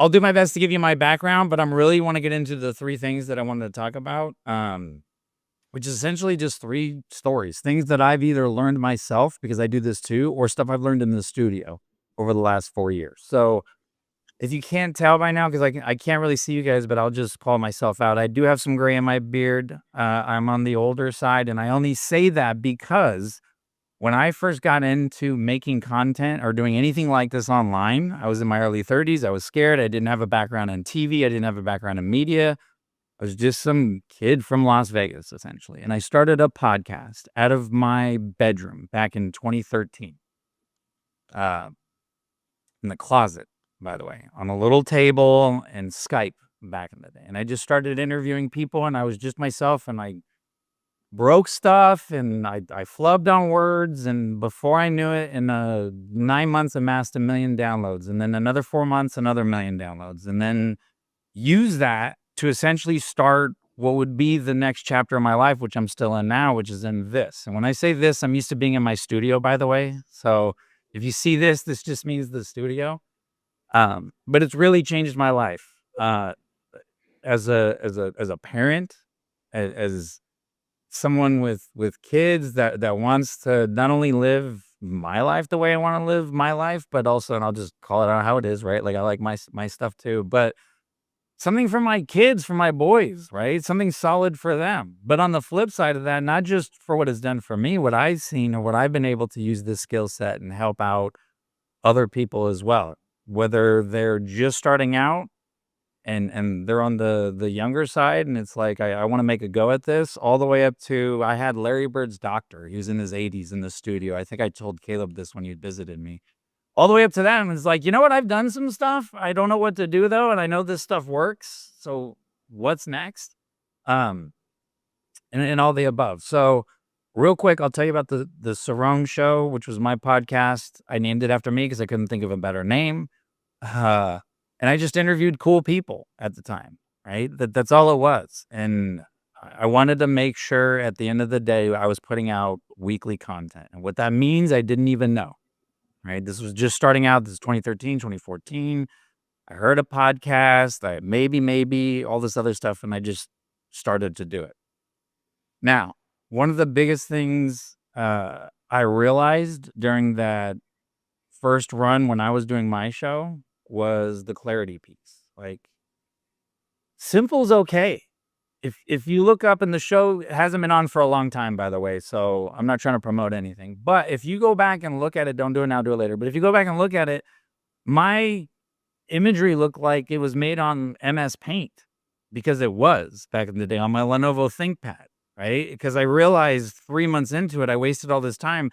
I'll do my best to give you my background, but I'm really want to get into the three things that I wanted to talk about, which is essentially just three stories, things that I've either learned myself because I do this too, or stuff I've learned in the studio over the last 4 years. So if you can't tell by now, because I can't really see you guys, but I'll just call myself out. I do have some gray in my beard. I'm on the older side, and I only say that because when I first got into making content or doing anything like this online, I was in my early 30s. I was scared. I didn't have a background in TV. I didn't have a background in media. I was just some kid from Las Vegas, essentially. And I started a podcast out of my bedroom back in 2013, uh, in the closet, by the way, on a little table and Skype back in the day. And I just started interviewing people, and I was just myself, and I broke stuff, and I flubbed on words, and before I knew it, in 9 months, amassed 1,000,000 downloads, and then another 4 months, another 1,000,000 downloads, and then use that to essentially start what would be the next chapter of my life, which I'm still in now, which is in this. And when I say this, I'm used to being in my studio, by the way. So if you see this just means the studio. But it's really changed my life as a parent, as someone with kids that wants to not only live my life the way I want to live my life, but also, and I'll just call it out how it is, right? Like I like my stuff too, but something for my kids, for my boys, right? Something solid for them. But on the flip side of that, not just for what it's done for me, what I've seen or what I've been able to use this skill set and help out other people as well, whether they're just starting out and they're on the younger side, and it's like, I wanna make a go at this, all the way up to I had Larry Bird's doctor, he was in his 80s in the studio. I think I told Caleb this when you visited me. All the way up to that, and it's like, "You know what? I've done some stuff. I don't know what to do, though, and I know this stuff works, so what's next?" Um, and all the above. So, real quick, I'll tell you about the Sarong Show, which was my podcast. I named it after me because I couldn't think of a better name. Uh, and I just interviewed cool people at the time, right? That's all it was. And I wanted to make sure at the end of the day, I was putting out weekly content. And what that means, I didn't even know, right? This was just starting out. This is 2013, 2014. I heard a podcast, maybe all this other stuff, and I just started to do it. Now, one of the biggest things I realized during that first run when I was doing my show was the clarity piece. Like, simple's okay. If you look up, and the show hasn't been on for a long time, by the way, so I'm not trying to promote anything. But if you go back and look at it, don't do it now, do it later. But if you go back and look at it, my imagery looked like it was made on MS Paint, because it was back in the day on my Lenovo ThinkPad, right? Because I realized 3 months into it, I wasted all this time.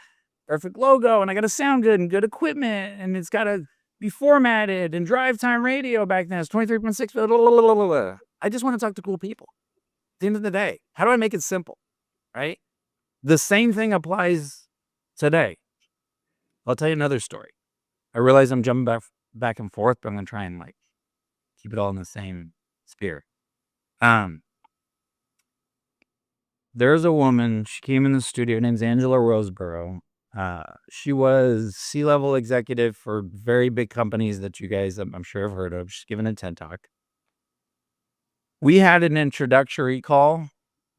Perfect logo, and I got to sound good and good equipment, and it's got to be formatted, and drive time radio back then. It's 23.6. I just want to talk to cool people. At the end of the day, how do I make it simple, right? The same thing applies today. I'll tell you another story. I realize I'm jumping back and forth, but I'm gonna try and like keep it all in the same spirit. Um, there's a woman. She came in the studio. Her name's Angela Roseborough. She was C-level executive for very big companies that you guys, I'm sure, have heard of. She's given a TED Talk. We had an introductory call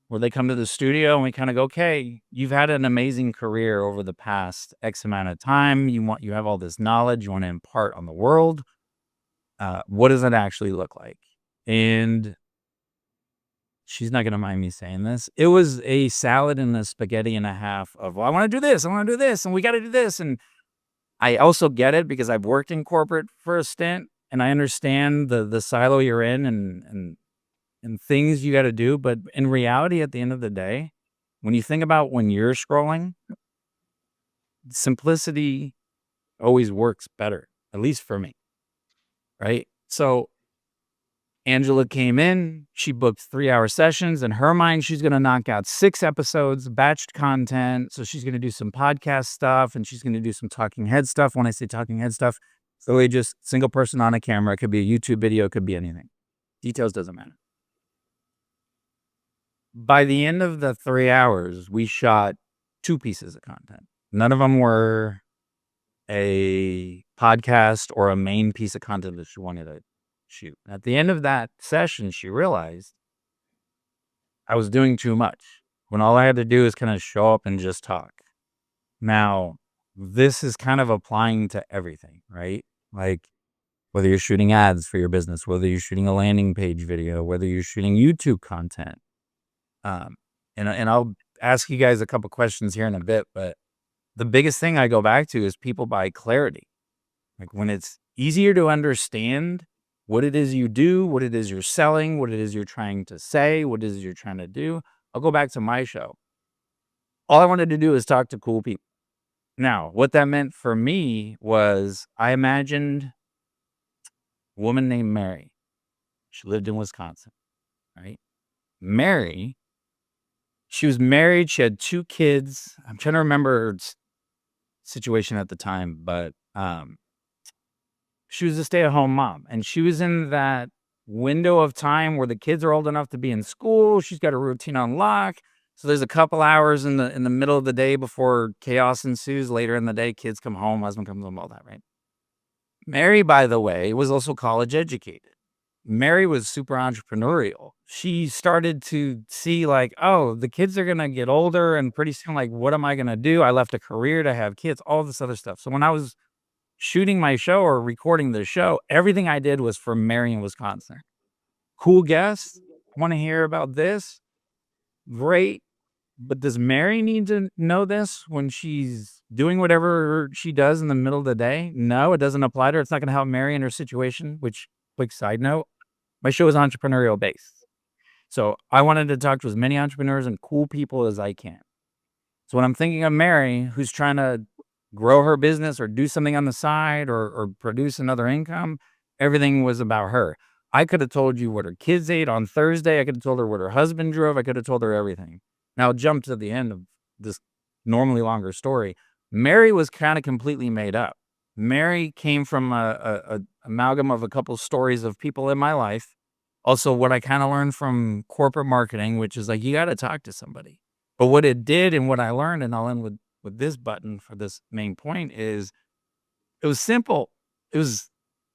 where they come to the studio and we kind of go, "Okay, you've had an amazing career over the past X amount of time. You have all this knowledge you want to impart on the world. What does it actually look like?" And she's not going to mind me saying this. It was a salad and a spaghetti and a half of, "Well, I want to do this. I want to do this. And we got to do this." And I also get it because I've worked in corporate for a stint, and I understand the silo you're in, and things you got to do. But in reality, at the end of the day, when you think about when you're scrolling, simplicity always works better, at least for me, right? So Angela came in, she booked 3-hour sessions. In her mind, she's going to knock out 6 episodes, batched content. So she's going to do some podcast stuff, and she's going to do some talking head stuff. When I say talking head stuff, so they just single person on a camera. It could be a YouTube video, it could be anything. Details doesn't matter. By the end of the 3 hours, we shot 2 pieces of content. None of them were a podcast or a main piece of content that she wanted to shoot. At the end of that session, she realized I was doing too much when all I had to do is kind of show up and just talk. Now, this is kind of applying to everything, right? Like whether you're shooting ads for your business, whether you're shooting a landing page video, whether you're shooting YouTube content. Um, and I'll ask you guys a couple questions here in a bit, but the biggest thing I go back to is people buy clarity. Like when it's easier to understand what it is you do, what it is you're selling, what it is you're trying to say, what it is you're trying to do. I'll go back to my show. All I wanted to do is talk to cool people. Now, what that meant for me was I imagined a woman named Mary. She lived in Wisconsin, right? Mary, she was married. She had 2 kids. I'm trying to remember her situation at the time, but she was a stay-at-home mom, and she was in that window of time where the kids are old enough to be in school. She's got a routine on lock. So there's a couple hours in the middle of the day before chaos ensues. Later in the day, kids come home, husband comes home, all that, right? Mary, by the way, was also college educated. Mary was super entrepreneurial. She started to see like, oh, the kids are gonna get older, and pretty soon, like, what am I gonna do? I left a career to have kids, all this other stuff. So when I was shooting my show or recording the show, everything I did was for Marion, Wisconsin. Cool guests, want to hear about this? Great. But does Mary need to know this when she's doing whatever she does in the middle of the day? No, it doesn't apply to her. It's not going to help Mary in her situation, which, quick side note, my show is entrepreneurial based. So I wanted to talk to as many entrepreneurs and cool people as I can. So when I'm thinking of Mary, who's trying to grow her business or do something on the side or produce another income, everything was about her. I could have told you what her kids ate on Thursday. I could have told her what her husband drove. I could have told her everything. Now, I'll jump to the end of this normally longer story. Mary was kind of completely made up. Mary came from a amalgam of a couple stories of people in my life. Also, what I kind of learned from corporate marketing, which is like, you got to talk to somebody. But what it did and what I learned, and I'll end with this button for this main point, is it was simple. It was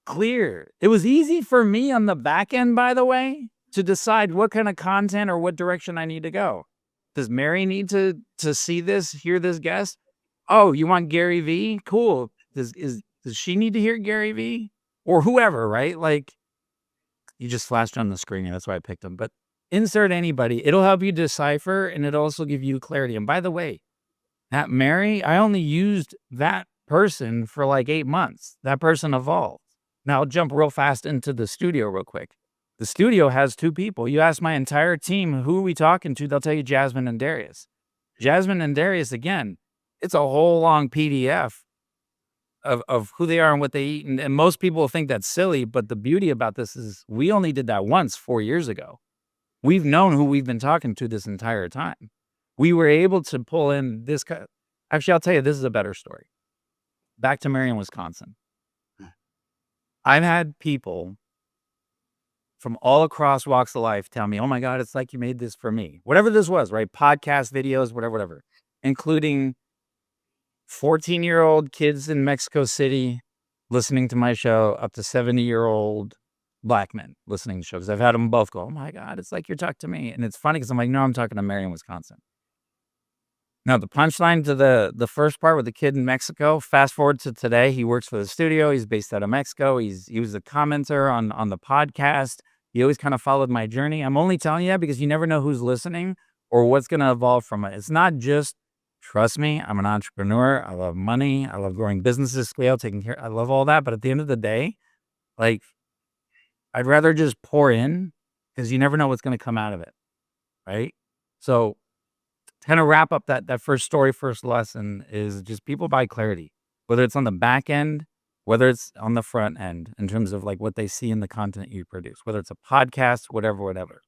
clear. It was easy for me on the back end, by the way, to decide what kind of content or what direction I need to go. Does Mary need to see this, hear this guest? Oh, you want Gary V? Cool. Does she need to hear Gary V? Or whoever, right? Like, you just flashed on the screen, and that's why I picked them. But insert anybody. It'll help you decipher, and it'll also give you clarity. And by the way, that Mary, I only used that person for like 8 months. That person evolved. Now I'll jump real fast into the studio real quick. The studio has 2 people. You ask my entire team, who are we talking to? They'll tell you Jasmine and Darius. Jasmine and Darius, again, it's a whole long PDF of who they are and what they eat. And most people think that's silly, but the beauty about this is we only did that once 4 years ago. We've known who we've been talking to this entire time. We were able to pull in this. Actually, I'll tell you, this is a better story. Back to Marion, Wisconsin. I've had people from all across walks of life tell me, oh my God, it's like you made this for me. Whatever this was, right? Podcast, videos, whatever, including 14-year-old kids in Mexico City listening to my show, up to 70-year-old Black men listening to the show. Because I've had them both go, oh my God, it's like you're talking to me. And it's funny because I'm like, no, I'm talking to Marion, Wisconsin. Now, the punchline to the first part with the kid in Mexico, fast forward to today, he works for the studio. He's based out of Mexico. He was a commenter on the podcast. He always kind of followed my journey. I'm only telling you that because you never know who's listening or what's going to evolve from it. It's not just, trust me, I'm an entrepreneur. I love money. I love growing businesses, scale, taking care. I love all that. But at the end of the day, like, I'd rather just pour in because you never know what's going to come out of it, right? So kind of wrap up that first story, first lesson is just people buy clarity, whether it's on the back end, whether it's on the front end in terms of like what they see in the content you produce, whether it's a podcast, whatever.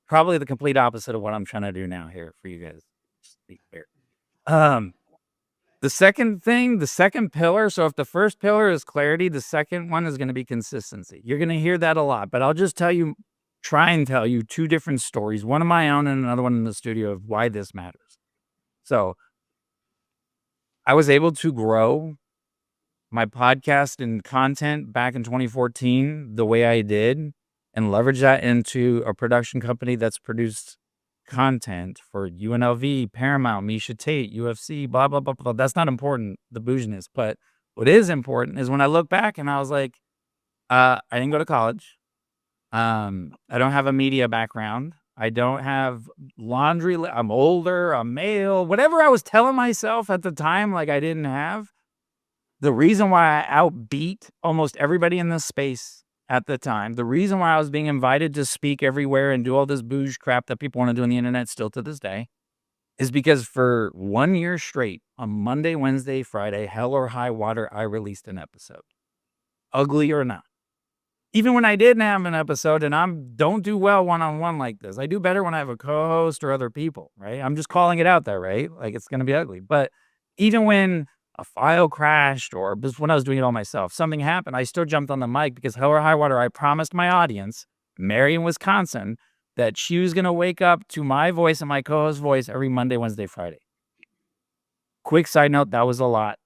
Probably the complete opposite of what I'm trying to do now here for you guys. Just to be clear. The second thing, the second pillar. So if the first pillar is clarity, the second one is going to be consistency. You're going to hear that a lot, but I'll just try and tell you 2 different stories, one of my own and another one in the studio, of why this matters. So I was able to grow my podcast and content back in 2014 the way I did and leverage that into a production company that's produced content for UNLV, Paramount, Misha Tate, UFC, blah, blah, blah, blah. That's not important, the bouginess. But what is important is when I look back and I was like, I didn't go to college. I don't have a media background. I don't have I'm older, I'm male, whatever I was telling myself at the time, like I didn't have. The reason why I outbeat almost everybody in this space at the time, the reason why I was being invited to speak everywhere and do all this bouge crap that people want to do on the internet still to this day, is because for 1 year straight, on Monday, Wednesday, Friday, hell or high water, I released an episode. Ugly or not. Even when I didn't have an episode and don't do well one-on-one like this. I do better when I have a co-host or other people, right? I'm just calling it out there, right? Like it's going to be ugly. But even when a file crashed or just when I was doing it all myself, something happened, I still jumped on the mic because hell or high water, I promised my audience, Mary in Wisconsin, that she was going to wake up to my voice and my co-host voice every Monday, Wednesday, Friday. Quick side note, that was a lot.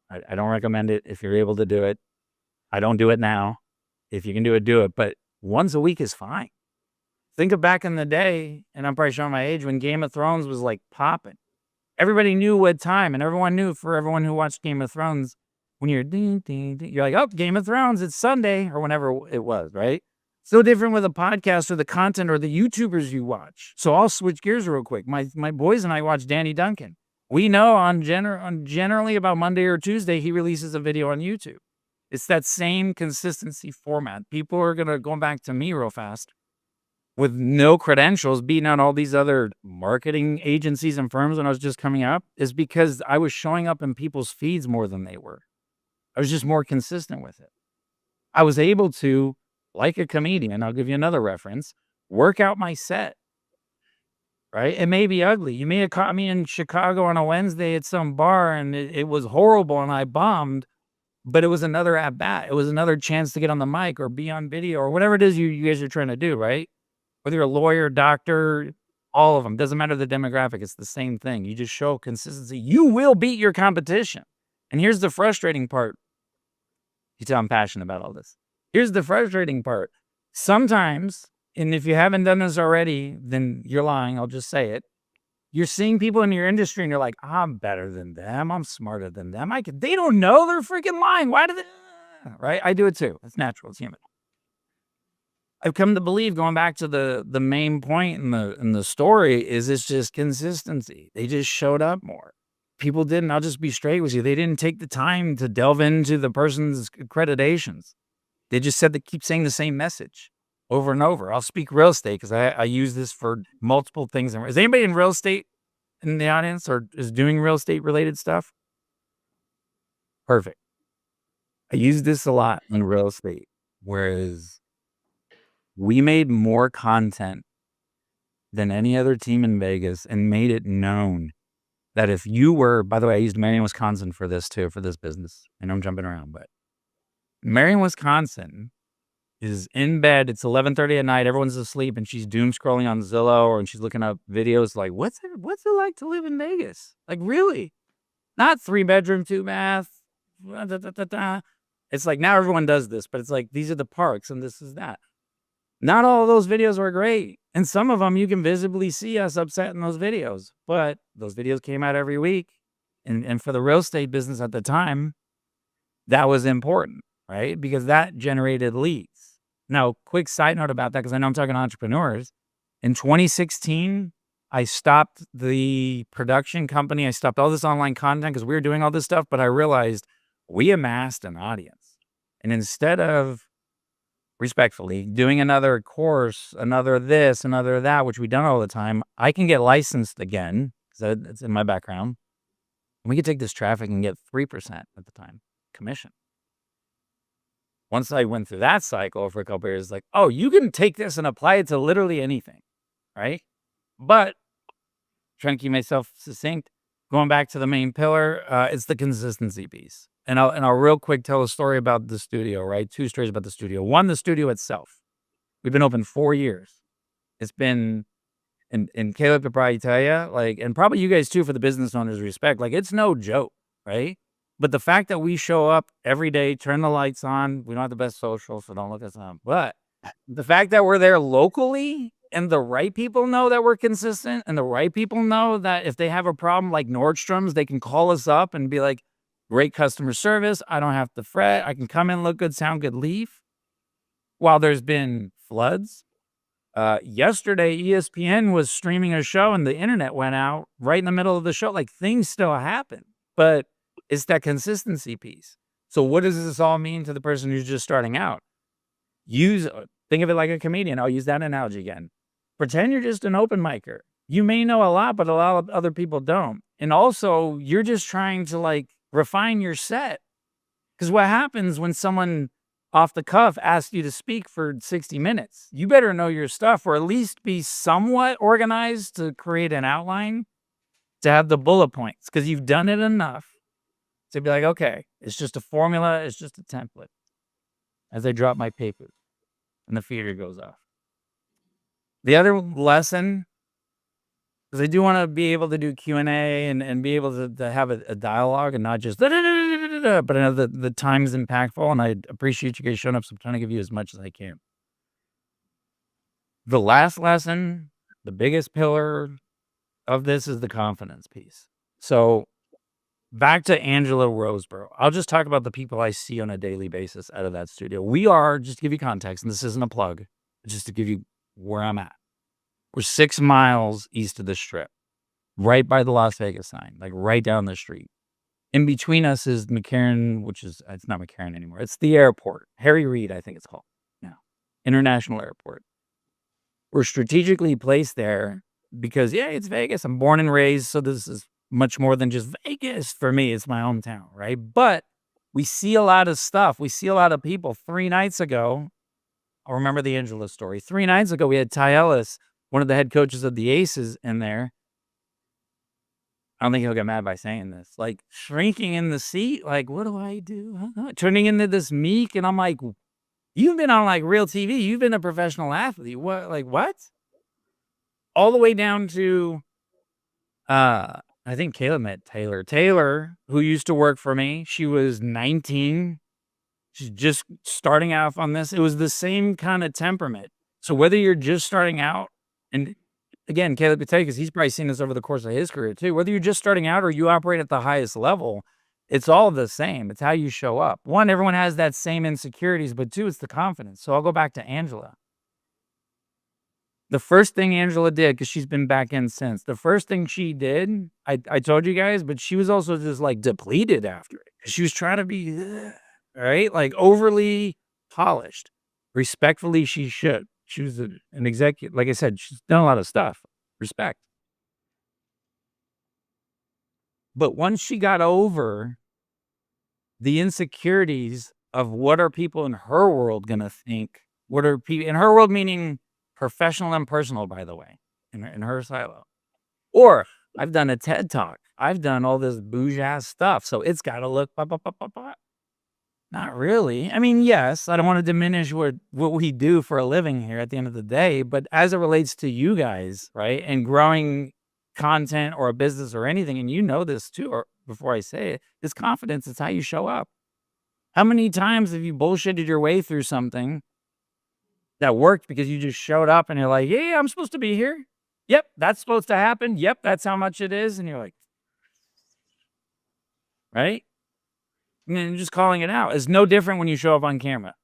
I don't recommend it if you're able to do it. I don't do it now. If you can do it, do it. But once a week is fine. Think of back in the day, and I'm probably showing my age, when Game of Thrones was like popping. Everybody knew what time, and everyone knew for everyone who watched Game of Thrones, when you're ding, ding, ding, you're like, oh, Game of Thrones, it's Sunday, or whenever it was, right? So different with a podcast or the content or the YouTubers you watch. So I'll switch gears real quick. My boys and I watch Danny Duncan. We know on generally about Monday or Tuesday, he releases a video on YouTube. It's that same consistency format. People are going back to me real fast with no credentials, beating out all these other marketing agencies and firms when I was just coming up, is because I was showing up in people's feeds more than they were. I was just more consistent with it. I was able to, like a comedian, I'll give you another reference, work out my set, right? It may be ugly. You may have caught me in Chicago on a Wednesday at some bar and it was horrible and I bombed. But it was another at bat. It was another chance to get on the mic or be on video or whatever it is you guys are trying to do, right? Whether you're a lawyer, doctor, all of them. Doesn't matter the demographic. It's the same thing. You just show consistency. You will beat your competition. And here's the frustrating part. You tell I'm passionate about all this. Here's the frustrating part. Sometimes, and if you haven't done this already, then you're lying. I'll just say it. You're seeing people in your industry and you're like, I'm better than them. I'm smarter than them. They don't know. They're freaking lying. Why do they? Right? I do it too. It's natural. It's human. I've come to believe, going back to the main point in the story, is it's just consistency. They just showed up more. People didn't. I'll just be straight with you. They didn't take the time to delve into the person's accreditations. They just keep saying the same message over and over. I'll speak real estate because I use this for multiple things. Is anybody in real estate in the audience or is doing real estate related stuff? Perfect. I use this a lot in real estate, whereas we made more content than any other team in Vegas and made it known that if you were, by the way, I used Marion, Wisconsin for this too, for this business. I know I'm jumping around, but Marion, Wisconsin is in bed. It's 11:30 at night. Everyone's asleep, and she's doom scrolling on Zillow, and she's looking up videos like, what's it like to live in Vegas? Like, really? Not 3-bedroom, 2-bath. It's like now everyone does this, but it's like these are the parks, and this is that. Not all of those videos were great, and some of them you can visibly see us upset in those videos. But those videos came out every week, and for the real estate business at the time, that was important, right? Because that generated leads. Now, quick side note about that, because I know I'm talking to entrepreneurs. In 2016, I stopped the production company. I stopped all this online content because we were doing all this stuff, but I realized we amassed an audience. And instead of, respectfully, doing another course, another this, another that, which we done all the time, I can get licensed again, because it's in my background. And we could take this traffic and get 3% at the time, commission. Once I went through that cycle for a couple of years, like, oh, you can take this and apply it to literally anything, right? But trying to keep myself succinct, going back to the main pillar, it's the consistency piece. And I'll real quick tell a story about the studio, right? 2 stories about the studio. One, the studio itself. We've been open 4 years. It's been, and Caleb could probably tell you, like, and probably you guys too, for the business owners' respect, like, it's no joke, right? But the fact that we show up every day, turn the lights on, we don't have the best social, so don't look us up. But the fact that we're there locally and the right people know that we're consistent and the right people know that if they have a problem like Nordstrom's, they can call us up and be like, great customer service. I don't have to fret. I can come in, look good, sound good, leave. While there's been floods, yesterday, ESPN was streaming a show and the internet went out right in the middle of the show. Like things still happen, but it's that consistency piece. So what does this all mean to the person who's just starting out? Think of it like a comedian. I'll use that analogy again. Pretend you're just an open micer. You may know a lot, but a lot of other people don't. And also, you're just trying to like refine your set. Because what happens when someone off the cuff asks you to speak for 60 minutes? You better know your stuff or at least be somewhat organized to create an outline to have the bullet points because you've done it enough to be like, okay, it's just a formula, it's just a template. As I drop my paper and the feeder goes off. The other lesson, because I do want to be able to do Q&A and be able to have a dialogue and not just but I know the time is impactful and I appreciate you guys showing up, so I'm trying to give you as much as I can. The last lesson, the biggest pillar of this is the confidence piece. So back to Angela Roseborough. I'll just talk about the people I see on a daily basis out of that studio. We are, just to give you context, and this isn't a plug, just to give you where I'm at. We're 6 miles east of the Strip, right by the Las Vegas sign, like right down the street. In between us is McCarran, it's not McCarran anymore. It's the airport. Harry Reid, I think it's called now. International Airport. We're strategically placed there because, yeah, it's Vegas. I'm born and raised, so this is much more than just Vegas for me. It's my hometown, right? But we see a lot of stuff. We see a lot of people. 3 nights ago, I'll remember the Angela story. 3 nights ago, we had Ty Ellis, one of the head coaches of the Aces, in there. I don't think he'll get mad by saying this. Like, shrinking in the seat, like, what do I do? Turning into this meek, and I'm like, you've been on, like, real TV. You've been a professional athlete. What? Like, what? All the way down to, I think Caleb met Taylor. Taylor, who used to work for me, she was 19. She's just starting out on this. It was the same kind of temperament. So whether you're just starting out, and again, Caleb could tell you because he's probably seen this over the course of his career too, whether you're just starting out or you operate at the highest level, it's all the same. It's how you show up. One, everyone has that same insecurities, but 2, it's the confidence. So I'll go back to Angela. The first thing Angela did, because she's been back in since, the first thing she did, I told you guys, but she was also just like depleted after it. She was trying to be, right? Like overly polished. Respectfully, she should. She was an executive. Like I said, she's done a lot of stuff. Respect. But once she got over the insecurities of what are people in her world going to think, what are people in her world, meaning professional and personal, by the way, in her silo. Or I've done a TED Talk. I've done all this bougie stuff. So it's got to look, not really. I mean, yes, I don't want to diminish what we do for a living here at the end of the day, but as it relates to you guys, right, and growing content or a business or anything, and you know this too, or before I say it, this confidence is how you show up. How many times have you bullshitted your way through something that worked because you just showed up and you're like, yeah, I'm supposed to be here. Yep, that's supposed to happen. Yep, that's how much it is. And you're like, right? And then just calling it out is no different when you show up on camera.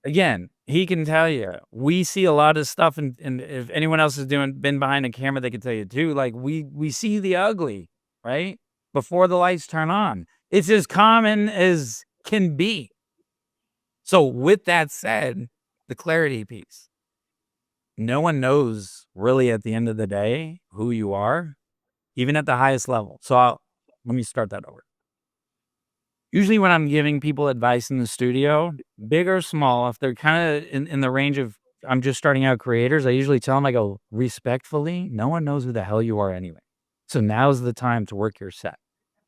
Again, he can tell you, we see a lot of stuff, and if anyone else has been behind a camera, they can tell you too. Like we see the ugly, right? Before the lights turn on. It's as common as can be. So with that said, the clarity piece. No one knows really at the end of the day who you are, even at the highest level. So let me start that over. Usually when I'm giving people advice in the studio, big or small, if they're kind of in the range of I'm just starting out creators, I usually tell them, I go, respectfully, no one knows who the hell you are anyway. So now's the time to work your set.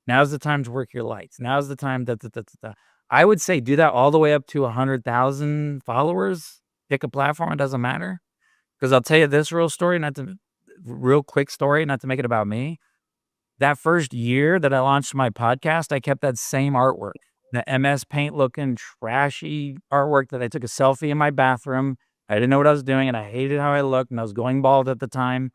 Now's the time to work your lights. Now's the time I would say do that all the way up to 100,000 followers. Pick a platform, it doesn't matter. Because I'll tell you this real quick story, not to make it about me. That first year that I launched my podcast, I kept that same artwork, the MS Paint looking trashy artwork that I took a selfie in my bathroom. I didn't know what I was doing, and I hated how I looked, and I was going bald at the time.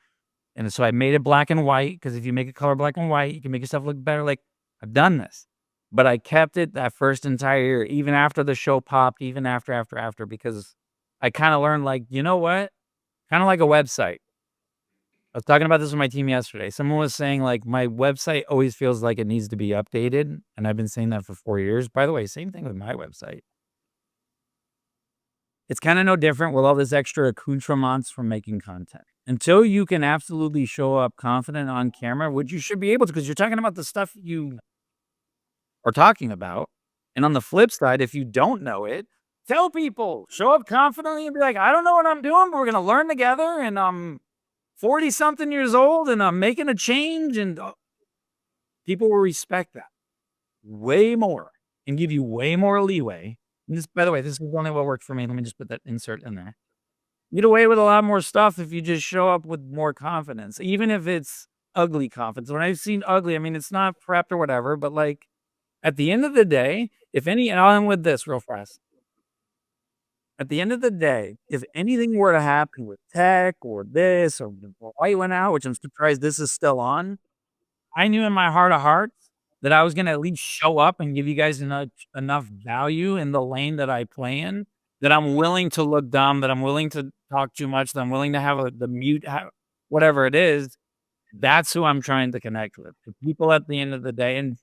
And so I made it black and white because if you make a color black and white, you can make yourself look better. Like, I've done this. But I kept it that first entire year, even after the show popped, even after, because I kind of learned, like, you know what? Kind of like a website. I was talking about this with my team yesterday. Someone was saying, like, my website always feels like it needs to be updated. And I've been saying that for 4 years. By the way, same thing with my website. It's kind of no different with all this extra accoutrements from making content. Until you can absolutely show up confident on camera, which you should be able to, because you're talking about the stuff you are talking about. And on the flip side, if you don't know it, tell people, show up confidently and be like, I don't know what I'm doing, but we're going to learn together. And I'm 40 something years old and I'm making a change. And people will respect that way more and give you way more leeway. And this, by the way, this is only what worked for me. Let me just put that insert in there. You get away with a lot more stuff if you just show up with more confidence, even if it's ugly confidence. When I've seen ugly, I mean, it's not prepped or whatever, but like at the end of the day, if any, and I'll end with this real fast. At the end of the day, if anything were to happen with tech or this or the light went out, which I'm surprised this is still on, I knew in my heart of hearts that I was gonna at least show up and give you guys enough value in the lane that I play in, that I'm willing to look dumb, that I'm willing to talk too much, that I'm willing to have the mute, whatever it is. That's who I'm trying to connect with. The people at the end of the day, and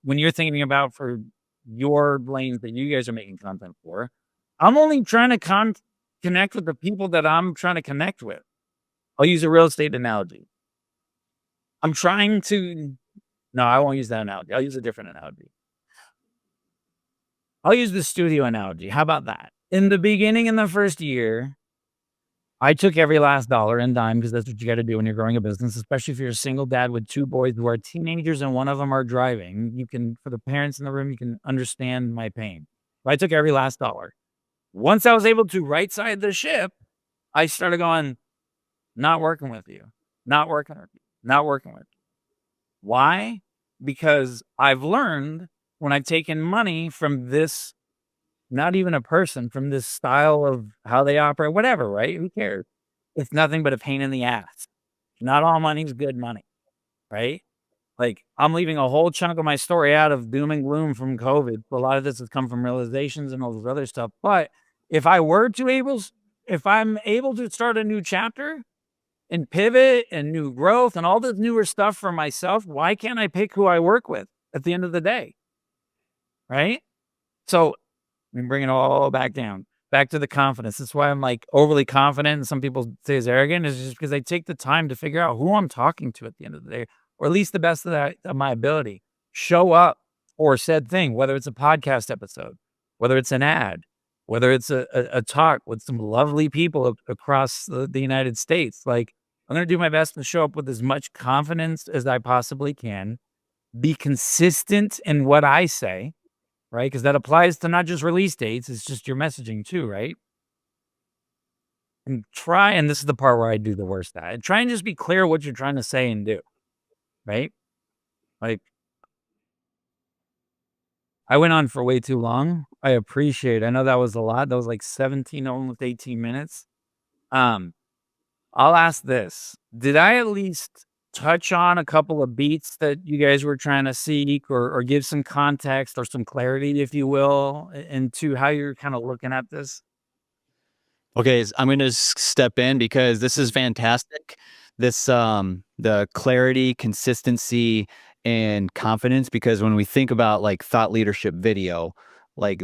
when you're thinking about for your lanes that you guys are making content for, I'm only trying to connect with the people that I'm trying to connect with. I'll use a real estate analogy. I'm trying to No, I won't use that analogy. I'll use a different analogy. I'll use the studio analogy. How about that? In the beginning, in the first year, I took every last dollar and dime because that's what you got to do when you're growing a business, especially if you're a single dad with 2 boys who are teenagers and one of them are driving. You can, for the parents in the room, you can understand my pain. But I took every last dollar. Once I was able to right side the ship, I started going, not working with you, not working with you, not working with you. Why? Because I've learned when I've taken money from this, not even a person, from this style of how they operate, whatever, right? Who cares? It's nothing but a pain in the ass. Not all money's good money, right? Like, I'm leaving a whole chunk of my story out of doom and gloom from COVID. A lot of this has come from realizations and all this other stuff. But if I'm able to start a new chapter and pivot and new growth and all this newer stuff for myself, why can't I pick who I work with at the end of the day? Right? So we bring it all back down, back to the confidence. That's why I'm like overly confident. And some people say it's arrogant, is just because I take the time to figure out who I'm talking to at the end of the day, or at least the best of my ability. Show up for said thing, whether it's a podcast episode, whether it's an ad, whether it's a talk with some lovely people across the United States. Like, I'm going to do my best to show up with as much confidence as I possibly can, be consistent in what I say, right? Because that applies to not just release dates, it's just your messaging too, right? And this is the part where I do the worst at, try and just be clear what you're trying to say and do, right? Like, I went on for way too long. I know that was a lot. That was like 17, almost 18 minutes. I'll ask this. Did I at least touch on a couple of beats that you guys were trying to seek, or give some context or some clarity, if you will, into how you're kind of looking at this? Okay, I'm going to step in because this is fantastic. This the clarity, consistency, and confidence, because when we think about like thought leadership video, like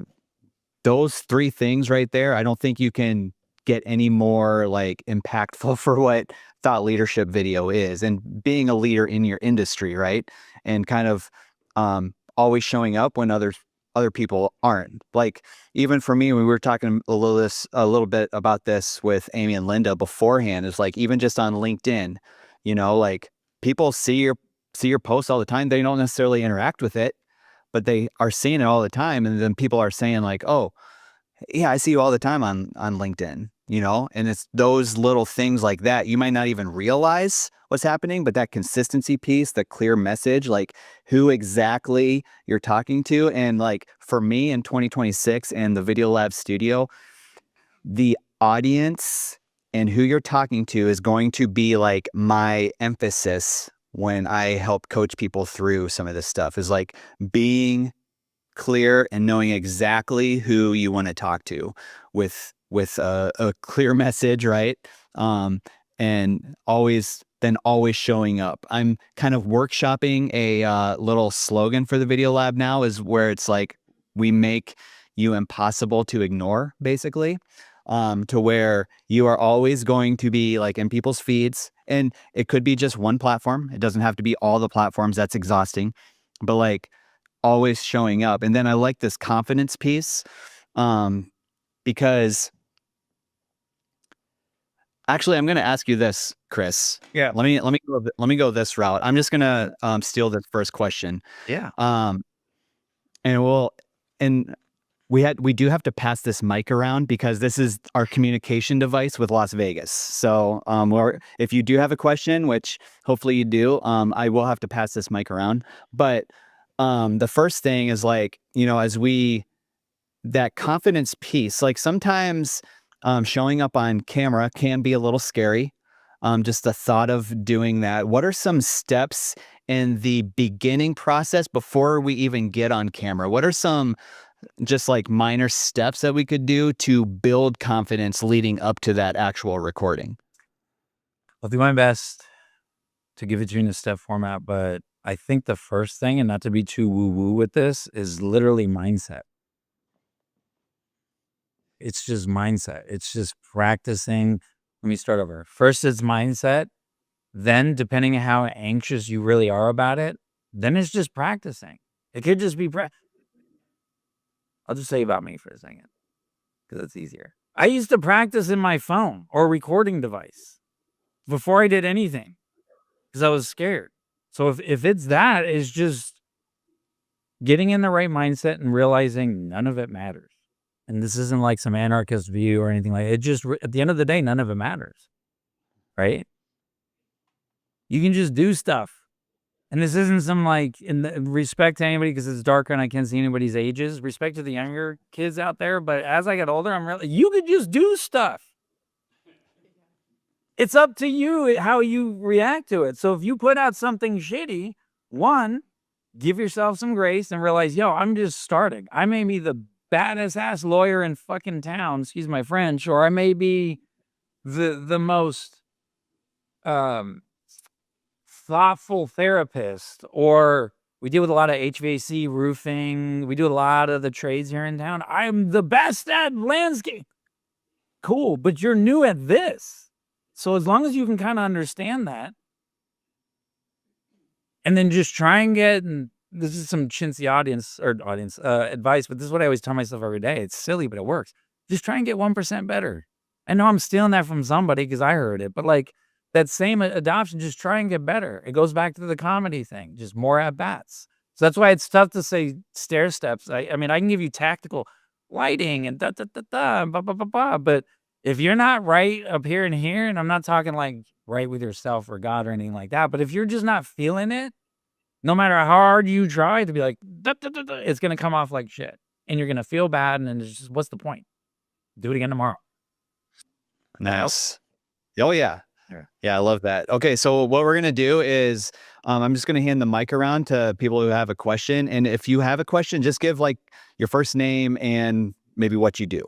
those 3 things right there, I don't think you can get any more, like, impactful for what thought leadership video is, and being a leader in your industry, right? And kind of, always showing up when other people aren't. Like, even for me, we were talking a little bit about this with Amy and Linda beforehand, is like, even just on LinkedIn, like, people see your posts all the time. They don't necessarily interact with it, but they are seeing it all the time, and then people are saying like, "Oh, yeah, I see you all the time on LinkedIn." and it's those little things like that. You might not even realize what's happening, but that consistency piece, the clear message, like who exactly you're talking to. And like for me in 2026 and the Video Lab Studio, the audience and who you're talking to is going to be like my emphasis when I help coach people through some of this stuff, is like being clear and knowing exactly who you want to talk to with a clear message, right? Um, and always showing up. I'm kind of workshopping a little slogan for the Video Lab now, is where it's like we make you impossible to ignore, basically. To where you are always going to be like in people's feeds, and it could be just one platform. It doesn't have to be all the platforms. That's exhausting, but like always showing up. And then I like this confidence piece, because actually I'm going to ask you this, Chris. Yeah. Let me go this route. I'm just going to steal this first question. Yeah. Um, and we do have to pass this mic around because this is our communication device with Las Vegas. So, if you do have a question, which hopefully you do, I will have to pass this mic around. But the first thing is like, that confidence piece, like sometimes showing up on camera can be a little scary. Just the thought of doing that. What are some steps in the beginning process before we even get on camera? What are some just like minor steps that we could do to build confidence leading up to that actual recording? I'll do my best to give it to you in a step format, but I think the first thing, and not to be too woo-woo with this, is literally mindset. It's just mindset. It's just practicing. Let me start over. First, it's mindset. Then, depending on how anxious you really are about it, then it's just practicing. It could just be I'll just say about me for a second, because it's easier. I used to practice in my phone or recording device before I did anything, because I was scared. So if it's that, it's just getting in the right mindset and realizing none of it matters. And this isn't like some anarchist view or anything like it. Just at the end of the day, none of it matters, right? You can just do stuff. And this isn't some like in the, respect to anybody because it's darker and I can't see anybody's ages. Respect to the younger kids out there. But as I get older, I'm really, you could just do stuff. It's up to you how you react to it. So if you put out something shitty, one, give yourself some grace and realize, yo, I'm just starting. I may be the baddest ass lawyer in fucking town, excuse my French, or I may be the most thoughtful therapist, or we deal with a lot of HVAC, roofing. We do a lot of the trades here in town. I'm the best at landscape. Cool, but you're new at this. So as long as you can kind of understand that, and then just try and get, and this is some chintzy audience advice, but this is what I always tell myself every day. It's silly, but it works. Just try and get 1% better. I know I'm stealing that from somebody because I heard it, but like that same adoption, just try and get better. It goes back to the comedy thing, just more at bats. So that's why it's tough to say stair steps. I mean, I can give you tactical lighting and da da da da, ba ba ba ba, but if you're not right up here and here, and I'm not talking like right with yourself or God or anything like that, but if you're just not feeling it, no matter how hard you try to be like, "Da, da, da, da," it's gonna come off like shit, and you're gonna feel bad, and then it's just, what's the point? Do it again tomorrow. Nice. Oh yeah. Yeah. Yeah, I love that. Okay, so what we're gonna do is I'm just gonna hand the mic around to people who have a question. And if you have a question, just give like your first name and maybe what you do.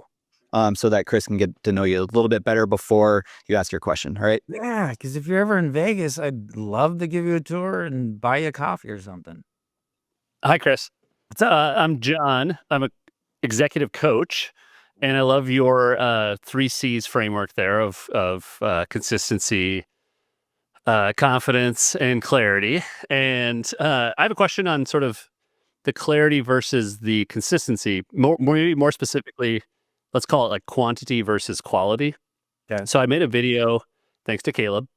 So that Chris can get to know you a little bit better before you ask your question. All right. Yeah, because if you're ever in Vegas, I'd love to give you a tour and buy you a coffee or something. Hi, Chris. I'm John. I'm a executive coach, and I love your 3 C's framework there of consistency, confidence, and clarity. And I have a question on sort of the clarity versus the consistency. Maybe more specifically, let's call it like quantity versus quality. Okay. So I made a video, thanks to Caleb,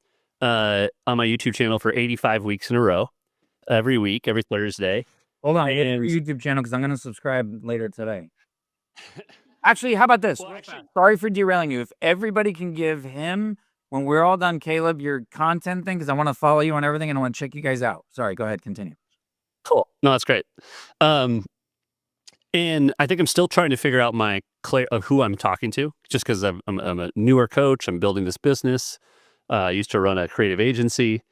on my YouTube channel for 85 weeks in a row, every week, every Thursday. Hold on, what's And your YouTube channel? Because I'm gonna subscribe later today. Actually, how about this? Well, actually, Sorry for derailing you. If everybody can give him, when we're all done, Caleb, your content thing, because I want to follow you on everything and I want to check you guys out. Sorry, go ahead, continue. cool. No, that's great. And I think I'm still trying to figure out my of who I'm talking to, just because I'm a newer coach. I'm building this business. I used to run a creative agency,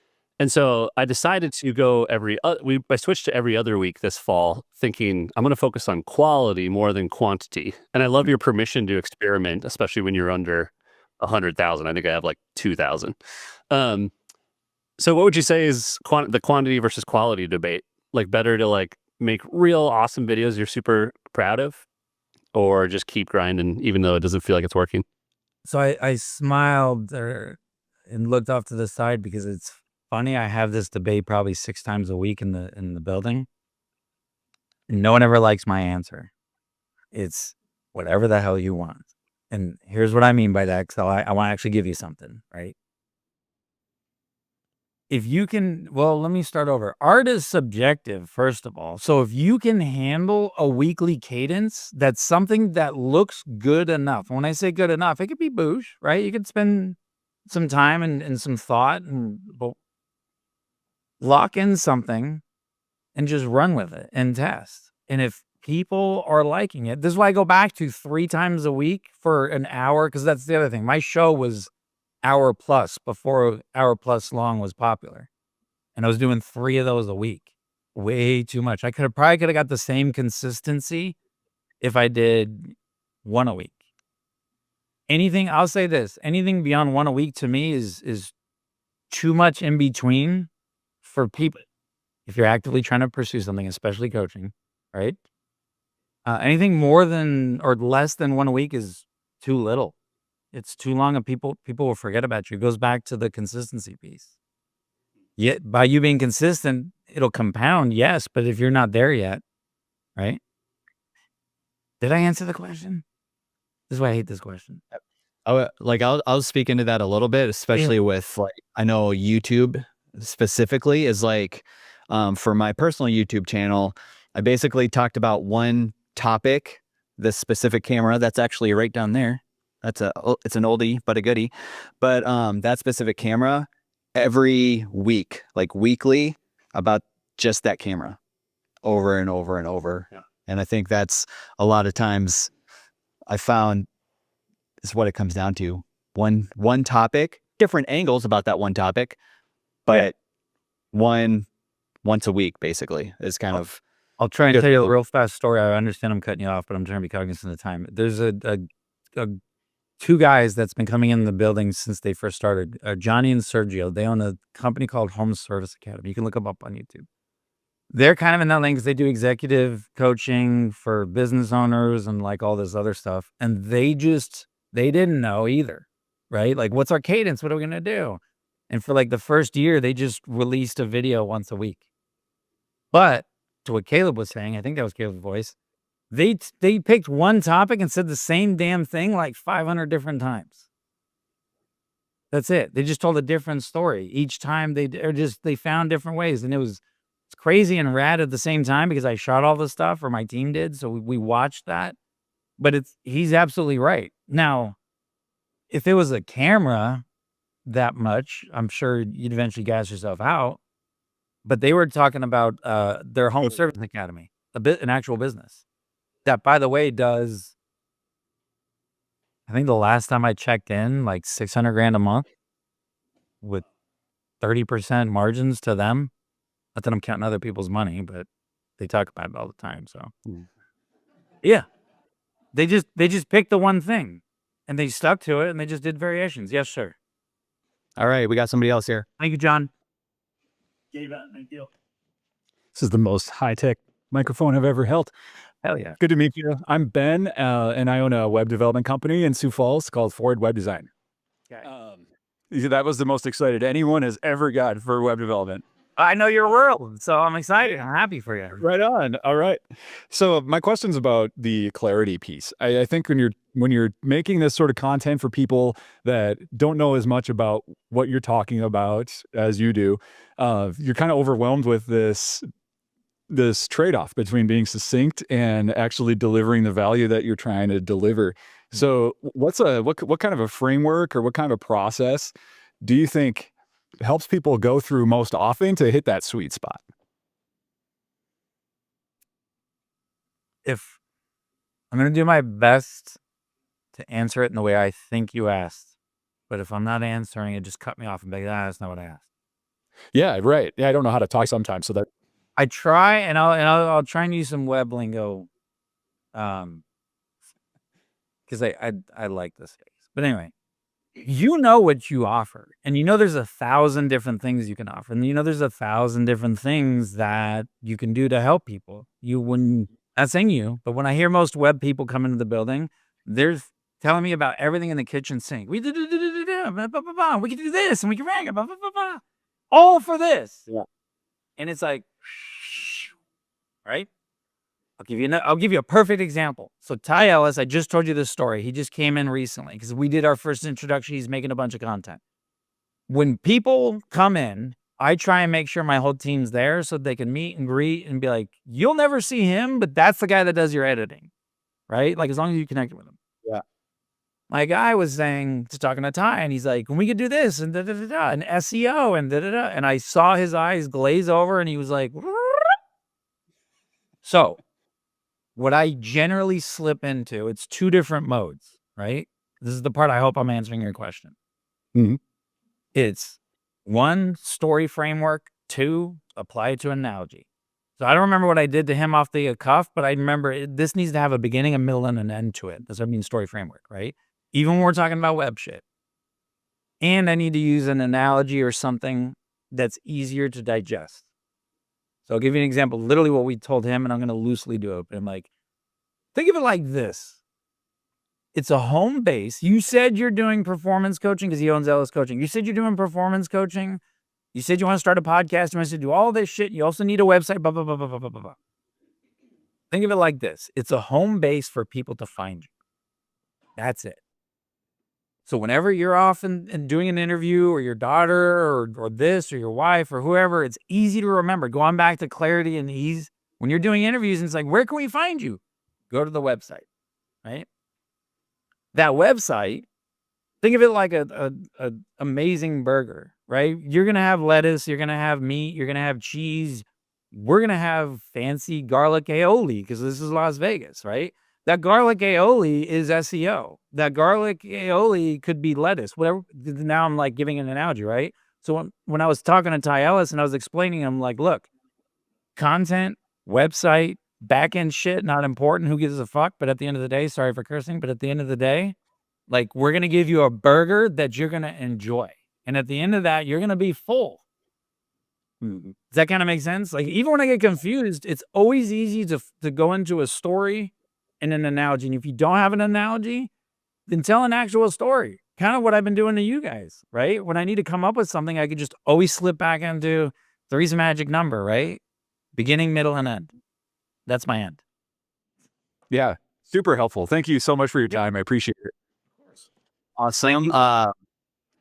and so I decided to go I switched to every other week this fall, thinking I'm going to focus on quality more than quantity. And I love your permission to experiment, especially when you're under 100,000. I think I have like 2,000. So what would you say is the quantity versus quality debate? Like better to like make real awesome videos you're super proud of, or just keep grinding even though it doesn't feel like it's working? So I smiled and looked off to the side because it's funny. I have this debate probably 6 times a week in the building. No one ever likes my answer. It's whatever the hell you want. And here's what I mean by that, because I want to actually give you something, right? If you can, well, let me start over. Art is subjective, first of all. So if you can handle a weekly cadence, that's something that looks good enough. When I say good enough, it could be boosh, right? You could spend some time and some thought and lock in something and just run with it and test. And if people are liking it, this is why I go back to 3 times a week for an hour, because that's the other thing. My show was hour plus before hour plus long was popular. And I was doing 3 of those a week. Way too much. I probably could have got the same consistency if I did 1 a week. I'll say this, anything beyond 1 a week to me is too much in between for people. If you're actively trying to pursue something, especially coaching, right? Anything more than or less than 1 a week is too little. It's too long, and people will forget about you. It goes back to the consistency piece. Yet by you being consistent, it'll compound, yes, but if you're not there yet, right? Did I answer the question? This is why I hate this question. I'll speak into that a little bit, especially with like, I know YouTube specifically is like, for my personal YouTube channel, I basically talked about one topic, this specific camera that's actually right down there. It's an oldie, but a goodie. But that specific camera every week, like weekly, about just that camera over and over and over. Yeah. And I think that's a lot of times I found is what it comes down to. One topic, different angles about that one topic, but once a week basically is kind of. I'll try and tell you a real fast story. I understand I'm cutting you off, but I'm trying to be cognizant of the time. There's a 2 guys that's been coming in the building since they first started, Johnny and Sergio. They own a company called Home Service Academy. You can look them up on YouTube. They're kind of in that lane because they do executive coaching for business owners and like all this other stuff. And they didn't know either, right? Like, what's our cadence? What are we going to do? And for like the first year, they just released a video once a week. But to what Caleb was saying, I think that was Caleb's voice, they picked one topic and said the same damn thing like 500 different times. That's it. They just told a different story each time. They found different ways, and it's crazy and rad at the same time because I shot all the stuff, or my team did, so we watched that. But he's absolutely right. Now, if it was a camera that much, I'm sure you'd eventually gas yourself out. But they were talking about their Home Service Academy, an actual business. That, by the way, does, I think the last time I checked in, like 600 grand a month with 30% margins to them. Not that I'm counting other people's money, but they talk about it all the time. So yeah, they just picked the one thing and they stuck to it and they just did variations. Yes, sir. All right, we got somebody else here. Thank you, John. Thank you. This is the most high-tech microphone I've ever held. Hell yeah. Good to meet you. I'm Ben, and I own a web development company in Sioux Falls called Forward Web Design. Okay. That was the most excited anyone has ever got for web development. I know your world, so I'm excited. I'm happy for you. Right on. All right. So my question's about the clarity piece. I think when you're making this sort of content for people that don't know as much about what you're talking about as you do, you're kind of overwhelmed with this this trade-off between being succinct and actually delivering the value that you're trying to deliver. So what kind of a framework or what kind of a process do you think helps people go through most often to hit that sweet spot? If I'm going to do my best to answer it in the way I think you asked, but if I'm not answering it, just cut me off and be like, that's not what I asked. Yeah, right. Yeah, I don't know how to talk sometimes, so that I try, and I'll try and use some web lingo, because I like this phrase. But anyway, you know what you offer, and you know there's 1,000 different things you can offer, and you know there's 1,000 different things that you can do to help people. Not saying you, but when I hear most web people come into the building, they're telling me about everything in the kitchen sink. We can do this, and we can rank it, all for this. Yeah. And it's like, right? I'll give you a perfect example. So Ty Ellis, I just told you this story. He just came in recently because we did our first introduction. He's making a bunch of content. When people come in, I try and make sure my whole team's there so they can meet and greet and be like, you'll never see him, but that's the guy that does your editing, right? Like, as long as you connect with him. Yeah. My guy was just talking to Ty, and he's like, we could do this and da-da-da-da, and SEO and da-da-da. And I saw his eyes glaze over, and he was like, so what I generally slip into, it's two different modes, right? This is the part I hope I'm answering your question. Mhm. It's 1, story framework, 2, apply it to an analogy. So I don't remember what I did to him off the cuff, but I remember this needs to have a beginning, a middle, and an end to it. That's what I mean, story framework, right? Even when we're talking about web shit. And I need to use an analogy or something that's easier to digest. So I'll give you an example, literally what we told him, and I'm going to loosely do it. But I'm like, think of it like this. It's a home base. You said you're doing performance coaching because he owns Ellis Coaching. You said you're doing performance coaching. You said you want to start a podcast. You want to do all this shit. You also need a website, blah, blah, blah, blah, blah, blah, blah. Think of it like this. It's a home base for people to find you. That's it. So whenever you're off and doing an interview, or your daughter or this or your wife or whoever, it's easy to remember. Going back to clarity and ease. When you're doing interviews, it's like, where can we find you? Go to the website, right? That website, think of it like a amazing burger, right? You're going to have lettuce, you're going to have meat, you're going to have cheese. We're going to have fancy garlic aioli because this is Las Vegas, right? That garlic aioli is SEO. That garlic aioli could be lettuce, whatever. Now I'm like giving an analogy, right? So when I was talking to Ty Ellis and I was explaining, I'm like, look, content, website, back-end shit, not important. Who gives a fuck? But at the end of the day, sorry for cursing, but at the end of the day, like, we're going to give you a burger that you're going to enjoy. And at the end of that, you're going to be full. Does that kind of make sense? Like, even when I get confused, it's always easy to go into a story and an analogy. And if you don't have an analogy, then tell an actual story. Kind of what I've been doing to you guys, right? When I need to come up with something, I could just always slip back into three's a magic number, right? Beginning, middle, and end. That's my end. Yeah, super helpful. Thank you so much for your time. I appreciate it. Awesome.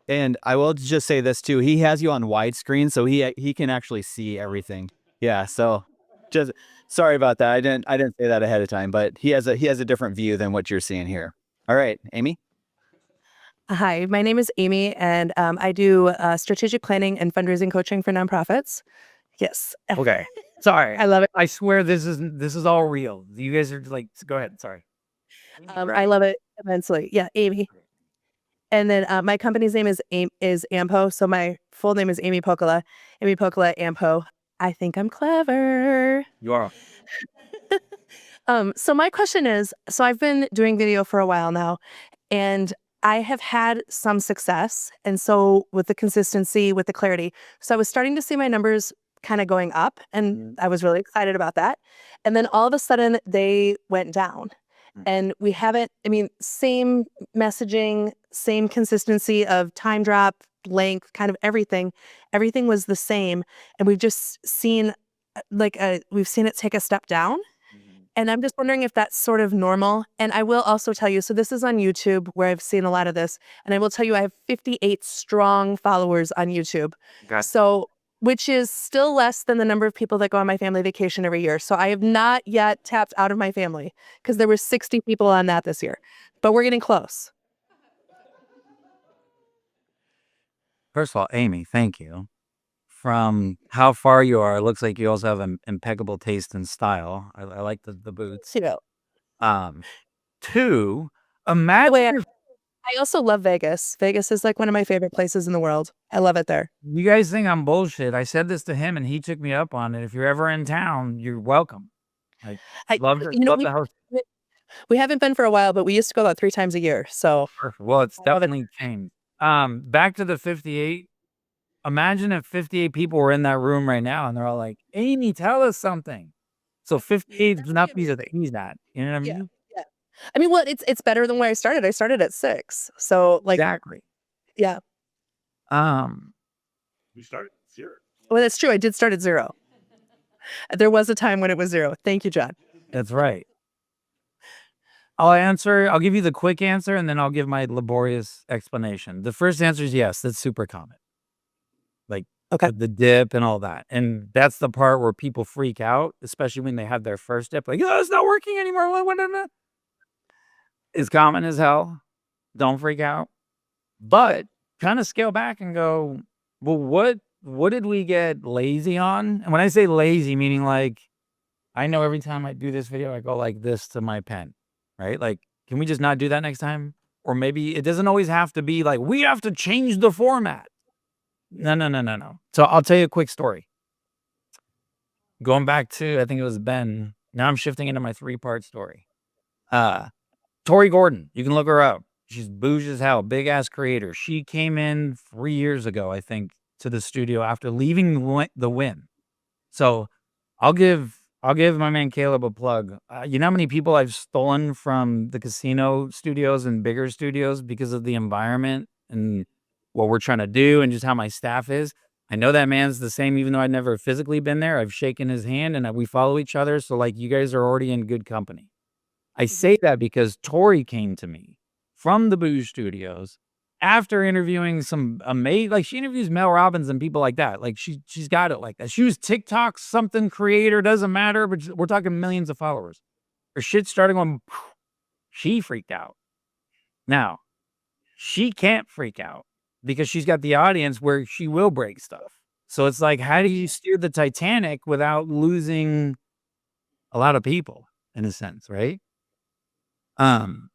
And I will just say this too. He has you on widescreen, so he can actually see everything. Yeah. So just sorry about that. I didn't say that ahead of time, but he has a different view than what you're seeing here. All right, Amy. Hi, my name is Amy, and I do strategic planning and fundraising coaching for nonprofits. Yes. Okay. Sorry. I love it. I swear this is all real. You guys are like, go ahead. Sorry. I love it immensely. Yeah, Amy. And then my company's name is Ampo. So my full name is Amy Pocola. Amy Pocola Ampo. I think I'm clever. You are. So my question is, so I've been doing video for a while now, and I have had some success. And so with the consistency, with the clarity, so I was starting to see my numbers kind of going up, and I was really excited about that. And then all of a sudden they went down. And we haven't, same messaging, same consistency of time drop, length, kind of everything. Everything was the same. And we've just seen we've seen it take a step down. And I'm just wondering if that's sort of normal. And I will also tell you, so this is on YouTube where I've seen a lot of this. And I will tell you, I have 58 strong followers on YouTube. Okay. So which is still less than the number of people that go on my family vacation every year. So I have not yet tapped out of my family because there were 60 people on that this year, but we're getting close. First of all, Amy, thank you. From how far you are, it looks like you also have an impeccable taste and style. I like the boots. You know, Um, two, by the imagine way, if I also love Vegas. Vegas is like one of my favorite places in the world. I love it there. you guys think I'm bullshit. I said this to him and he took me up on it. If you're ever in town, you're welcome. I I, love the house. we haven't been for a while, but we used to go about 3 times a year. So Perfect. Well, it's I love it. definitely changed. Back to the 58. Imagine if 58 people were in that room right now and they're all like, Amy, tell us something. So 58 is not piece of the he's not. You know what I Yeah, mean? yeah. I mean, it's better than where I started. I started at 6. So like, Exactly. yeah. We started 0. Well, that's true. I did start at 0. There was a time when it was 0. Thank you, John. That's right. I'll give you the quick answer and then I'll give my laborious explanation. The first answer is yes, that's super common. Like Okay. the dip and all that. And that's the part where people freak out, especially when they have their first dip. Like, oh, it's not working anymore. What? It's common as hell. Don't freak out. But kind of scale back and go, well, what did we get lazy on? And when I say lazy, meaning like, I know every time I do this video, I go like this to my pen, right? Like, can we just not do that next time? Or maybe it doesn't always have to be like, we have to change the format. No. So I'll tell you a quick story. Going back to, I think it was Ben. Now I'm shifting into my 3-part story. Tori Gordon, you can look her up. She's bougie as hell, big ass creator. She came in 3 years ago, I think, to the studio after leaving the Win. So I'll give my man Caleb a plug. You know how many people I've stolen from the casino studios and bigger studios because of the environment and what we're trying to do and just how my staff is? I know that man's the same, even though I've never physically been there. I've shaken his hand and we follow each other. So like you guys are already in good company. I say that because Tori came to me from the Booze Studios after interviewing some amazing, like she interviews Mel Robbins and people like that. Like she's got it like that. She was TikTok something creator, doesn't matter, but we're talking millions of followers. Her shit starting on, she freaked out. Now, she can't freak out because she's got the audience where she will break stuff. So it's like, how do you steer the Titanic without losing a lot of people in a sense, right? Kind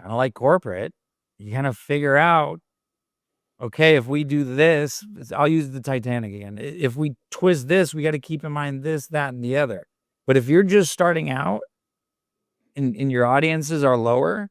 of like corporate, you kind of figure out, okay, if we do this, I'll use the Titanic again. If we twist this, we got to keep in mind this, that, and the other. But if you're just starting out and your audiences are lower,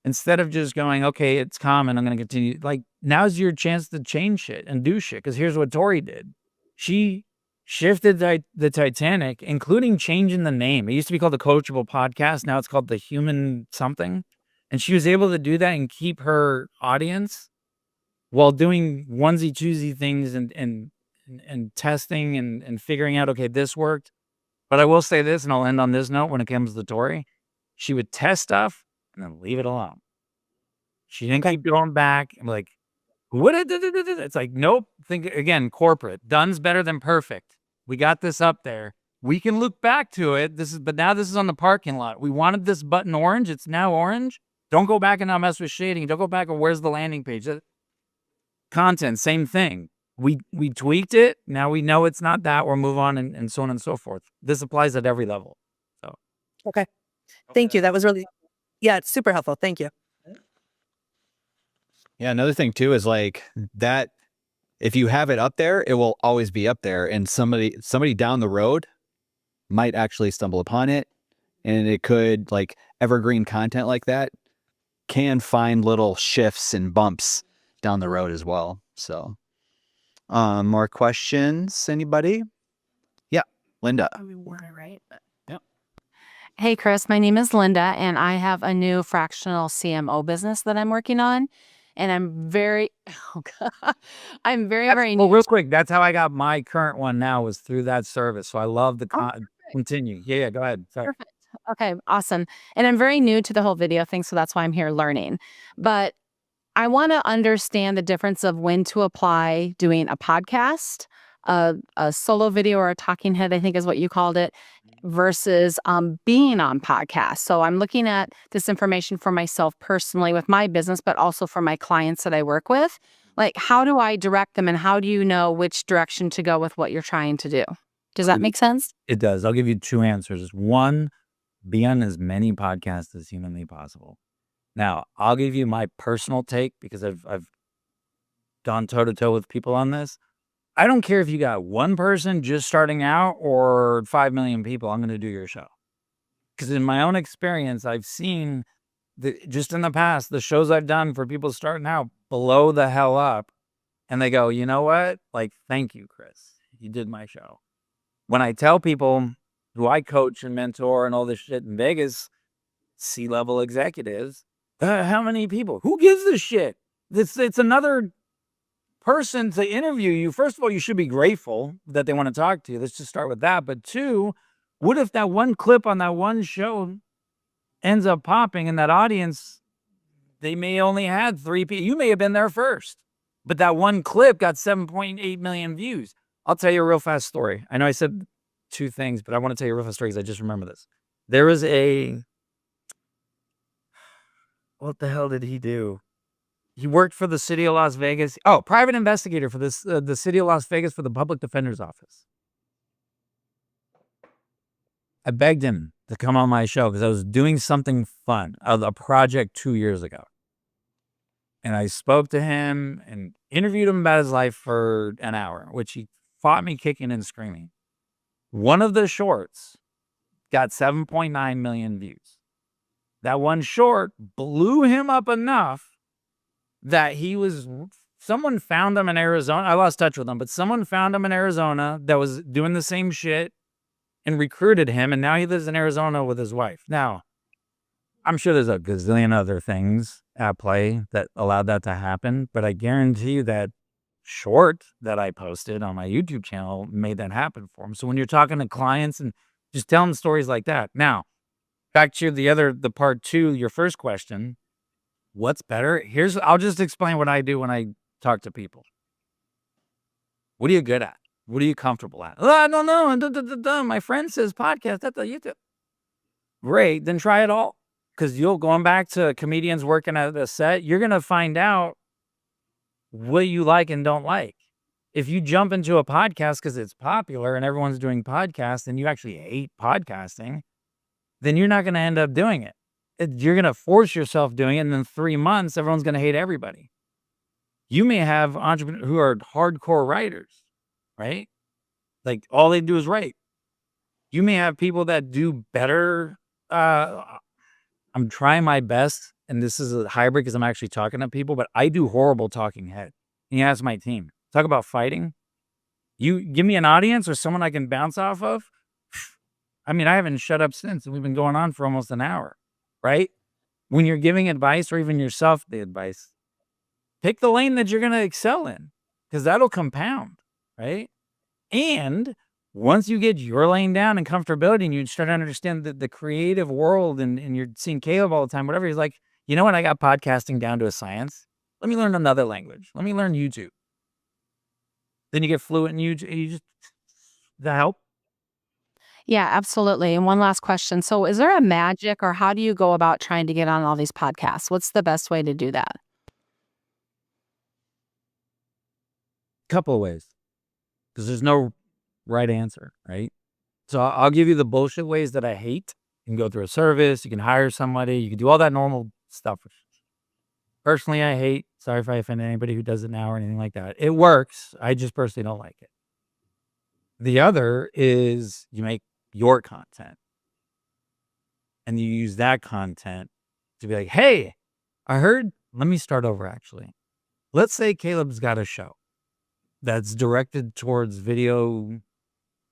instead of just going, okay, it's common, I'm going to continue. Like now's your chance to change shit and do shit. Because here's what Tori did. She shifted the Titanic, including changing the name. It used to be called the Coachable Podcast. Now it's called the Human Something. And she was able to do that and keep her audience while doing onesie twosie things and testing and figuring out, okay, this worked. But I will say this, and I'll end on this note when it comes to Tori. She would test stuff and then leave it alone. She didn't keep going back and be like, what? It's like, nope. Think again, corporate. Done's better than perfect. We got this up there. We can look back to it. But now this is on the parking lot. We wanted this button orange. It's now orange. Don't go back and now mess with shading. Don't go back and where's the landing page? Content, same thing. We tweaked it. Now we know it's not that. We'll move on and so on and so forth. This applies at every level. So Okay. Thank you. That was really, yeah, it's super helpful. Thank you. Yeah, another thing too is like that if you have it up there, it will always be up there and somebody down the road might actually stumble upon it and it could like evergreen content like that can find little shifts and bumps down the road as well. So, more questions? Anybody? Yeah, Linda. Right. Yep. Hey, Chris, my name is Linda, and I have a new fractional CMO business that I'm working on. And I'm very, I'm very well, new. real quick, that's how I got my current one now was through that service. So I love the continue. Yeah, go ahead. Sorry. Perfect. Okay, awesome. And I'm very new to the whole video thing, so that's why I'm here learning. But I want to understand the difference of when to apply doing a podcast, a solo video or a talking head, I think is what you called it, versus being on podcasts. So I'm looking at this information for myself personally with my business, but also for my clients that I work with. Like, how do I direct them and how do you know which direction to go with what you're trying to do? Does that make sense? It does. I'll give you 2 answers. One, be on as many podcasts as humanly possible. Now, I'll give you my personal take because I've gone toe to toe with people on this. I don't care if you got one person just starting out or 5 million people, I'm gonna do your show. Because in my own experience, I've seen just in the past, the shows I've done for people starting out blow the hell up, and they go, "You know what? Like, thank you, Chris. You did my show." When I tell people who I coach and mentor and all this shit in Vegas, C-level executives, how many people? Who gives a shit? It's another person to interview you. First of all, you should be grateful that they want to talk to you. Let's just start with that. But 2, what if that one clip on that one show ends up popping and that audience, they may only had 3 people. You may have been there first, but that one clip got 7.8 million views. I'll tell you a real fast story. I know I said 2 things, but I want to tell you a real fast story because I just remember this. There was what the hell did he do? He worked for the city of Las Vegas. Oh, private investigator for this, the city of Las Vegas for the public defender's office. I begged him to come on my show because I was doing something fun, a project 2 years ago. And I spoke to him and interviewed him about his life for an hour, which he fought me kicking and screaming. One of the shorts got 7.9 million views. That one short blew him up enough that someone found him in Arizona. I lost touch with him, but someone found him in Arizona that was doing the same shit and recruited him. And now he lives in Arizona with his wife. Now, I'm sure there's a gazillion other things at play that allowed that to happen, but I guarantee you that short that I posted on my YouTube channel made that happen for him. So when you're talking to clients and just tell them stories like that. Now, back to the part 2, your first question. What's better? I'll just explain what I do when I talk to people. What are you good at? What are you comfortable at? Oh, I don't know. My friend says podcast. That's what you do. Great. Then try it all. Because going back to comedians working at a set, you're going to find out what you like and don't like. If you jump into a podcast because it's popular and everyone's doing podcasts and you actually hate podcasting, then you're not going to end up doing it. You're going to force yourself doing it, and in 3 months, everyone's going to hate everybody. You may have entrepreneurs who are hardcore writers, right? Like, all they do is write. You may have people that do better. I'm trying my best, and this is a hybrid because I'm actually talking to people, but I do horrible talking head. And you ask my team, talk about fighting. You give me an audience or someone I can bounce off of. I mean, I haven't shut up since, and we've been going on for almost an hour. Right? When you're giving advice or even yourself the advice, pick the lane that you're going to excel in because that'll compound, right? And once you get your lane down and comfortability and you start to understand the creative world and you're seeing Caleb all the time, whatever, he's like, you know what? I got podcasting down to a science. Let me learn another language. Let me learn YouTube. Then you get fluent in YouTube. That help? Yeah, absolutely. And one last question. So, is there a magic or how do you go about trying to get on all these podcasts? What's the best way to do that? Couple of ways. Because there's no right answer, right? So I'll give you the bullshit ways that I hate. You can go through a service, you can hire somebody, you can do all that normal stuff. Personally, I hate, sorry if I offend anybody who does it now or anything like that. It works. I just personally don't like it. The other is you make your content and you use that content to be like, hey, let me start over actually. Let's say Caleb's got a show that's directed towards video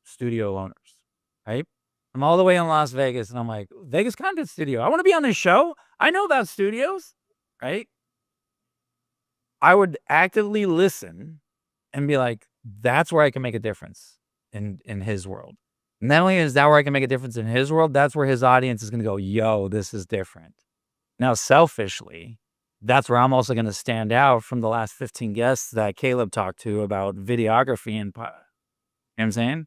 studio owners, right? I'm all the way in Las Vegas and I'm like, Vegas Content Studio, I want to be on this show. I know about studios, right? I would actively listen and be like, that's where I can make a difference in his world. Not only is that where I can make a difference in his world, that's where his audience is going to go, yo, this is different. Now, selfishly, that's where I'm also going to stand out from the last 15 guests that Caleb talked to about videography and, you know what I'm saying?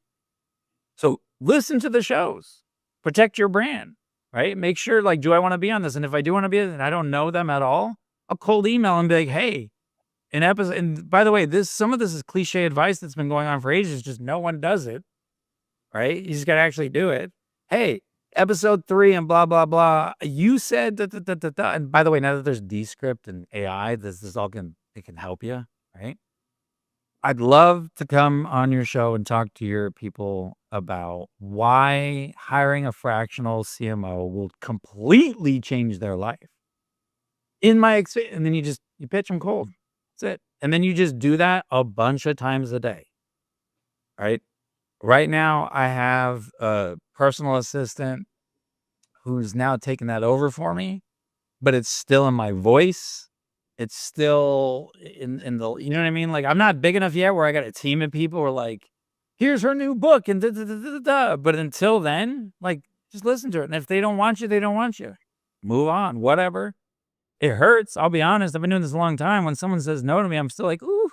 So listen to the shows, protect your brand, right? Make sure, like, do I want to be on this? And if I do want to be on it and I don't know them at all, I'll cold email and be like, hey, an episode. And by the way, some of this is cliche advice that's been going on for ages. Just no one does it, right? You just got to actually do it. Hey, episode 3 and blah, blah, blah. You said da, da, da, da, da. And by the way, now that there's Descript and AI, this all it can help you, right? I'd love to come on your show and talk to your people about why hiring a fractional CMO will completely change their life. In my experience, and then you pitch them cold. That's it. And then you just do that a bunch of times a day, right? Right now, I have a personal assistant who's now taking that over for me, but it's still in my voice. It's still in the, you know what I mean? Like, I'm not big enough yet where I got a team of people who are like, here's her new book and da, da, da, da, da, da. But until then, like, just listen to it. And if they don't want you, they don't want you. Move on, whatever. It hurts. I'll be honest. I've been doing this a long time. When someone says no to me, I'm still like, ooh.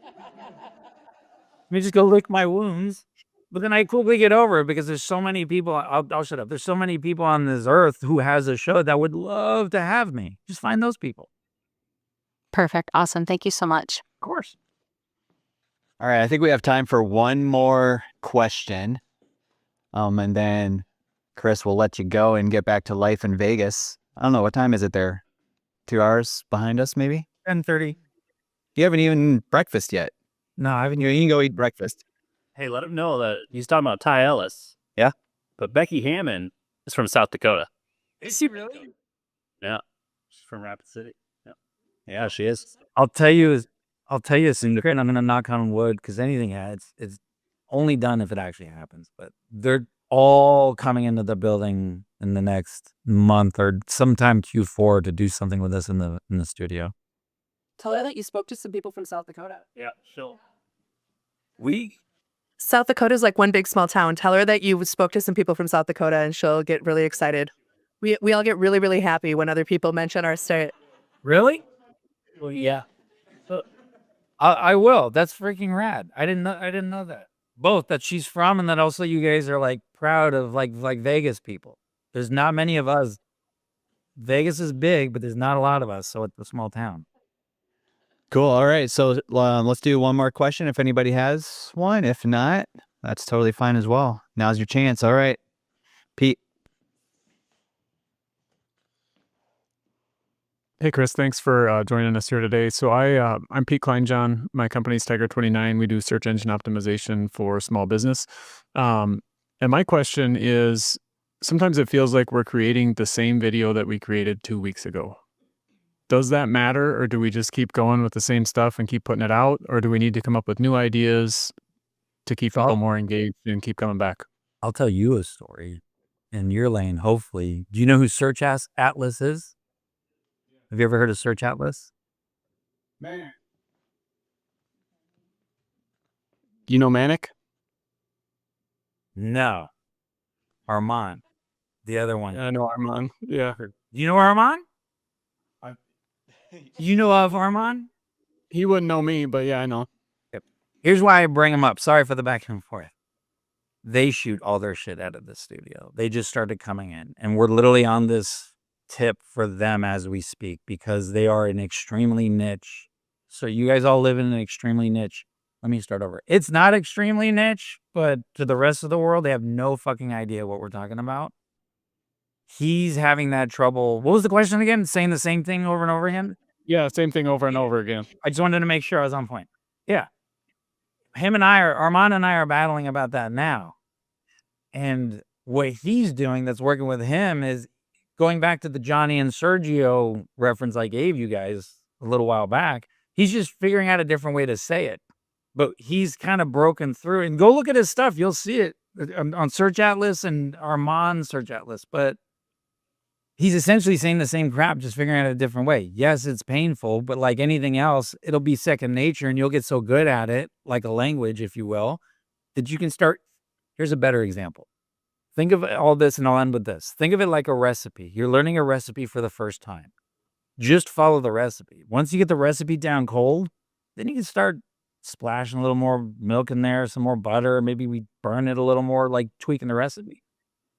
Let me just go lick my wounds. But then I quickly get over it because there's so many people. I'll shut up. There's so many people on this earth who has a show that would love to have me. Just find those people. Perfect. Awesome. Thank you so much. Of course. All right, I think we have time for one more question. And then Chris will let you go and get back to life in Vegas. I don't know, what time is it there? 2 hours behind us, maybe? 10:30. You haven't even breakfast yet. No, I haven't. You can go eat breakfast. Hey, let him know that he's talking about Ty Ellis. Yeah. But Becky Hammond is from South Dakota. Is she really? Yeah. She's from Rapid City. Yeah, she is. I'll tell you a secret. And I'm gonna knock on wood because anything it's only done if it actually happens. But they're all coming into the building in the next month or sometime Q4 to do something with us in the studio. Tell her that you spoke to some people from South Dakota. Yeah, she'll. South Dakota is like one big small town. Tell her that you spoke to some people from South Dakota and she'll get really excited. We all get really, really happy when other people mention our state. Really? Well, yeah. I will. That's freaking rad. I didn't know that. Both that she's from and that also you guys are like proud of like Vegas people. There's not many of us. Vegas is big, but there's not a lot of us, so it's a small town. Cool. All right. So let's do one more question if anybody has one. If not, that's totally fine as well. Now's your chance. All right. Pete. Hey, Chris, thanks for joining us here today. So I'm Pete Kleinjohn. My company's Tiger29. We do search engine optimization for small business. And my question is, sometimes it feels like we're creating the same video that we created 2 weeks ago. Does that matter, or do we just keep going with the same stuff and keep putting it out, or do we need to come up with new ideas to keep people more engaged and keep coming back? I'll tell you a story in your lane, hopefully. Do you know who Search Atlas is? Have you ever heard of Search Atlas? Man. You know Manic? No. Armand. The other one. Yeah, I know Armand. Yeah. Do you know Armand? You know of Armand? He wouldn't know me, but yeah, I know. Yep. Here's why I bring him up. Sorry for the back and forth. They shoot all their shit out of the studio. They just started coming in, and we're literally on this tip for them as we speak because they are an extremely niche. So you guys all live in an extremely niche. Let me start over. It's not extremely niche, but to the rest of the world, they have no fucking idea what we're talking about. He's having that trouble. What was the question again? Saying the same thing over and over again? Yeah, same thing over and over again. I just wanted to make sure I was on point. Yeah. Armand and I are battling about that now. And what he's doing that's working with him is going back to the Johnny and Sergio reference I gave you guys a little while back. He's just figuring out a different way to say it. But he's kind of broken through. And go look at his stuff. You'll see it on Search Atlas and Armand Search Atlas. But he's essentially saying the same crap, just figuring out a different way. Yes, it's painful, but like anything else, it'll be second nature and you'll get so good at it, like a language, if you will, that you can start. Here's a better example. Think of all this, and I'll end with this. Think of it like a recipe. You're learning a recipe for the first time. just follow the recipe. Once you get the recipe down cold, then you can start splashing a little more milk in there, some more butter. Maybe we burn it a little more, like tweaking the recipe.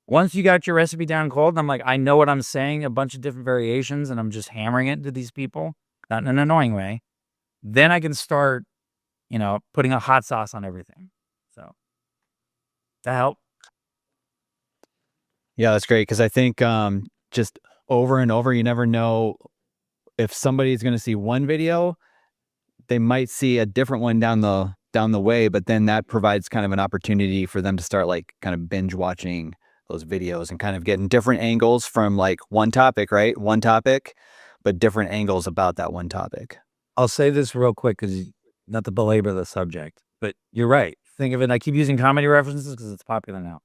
Once you got your recipe down cold, and I'm like, I know what I'm saying, a bunch of different variations, and I'm just hammering it to these people, not in an annoying way. Then I can start, putting a hot sauce on everything. So that help. Yeah, that's great because I think just over and over, you never know if somebody's going to see one video, they might see a different one down the way, but then that provides kind of an opportunity for them to start like kind of binge watching those videos and kind of getting different angles from like one topic, right? One topic, but different angles about that one topic. I'll say this real quick because not to belabor the subject, but you're right. Think of it. I keep using comedy references because it's popular now.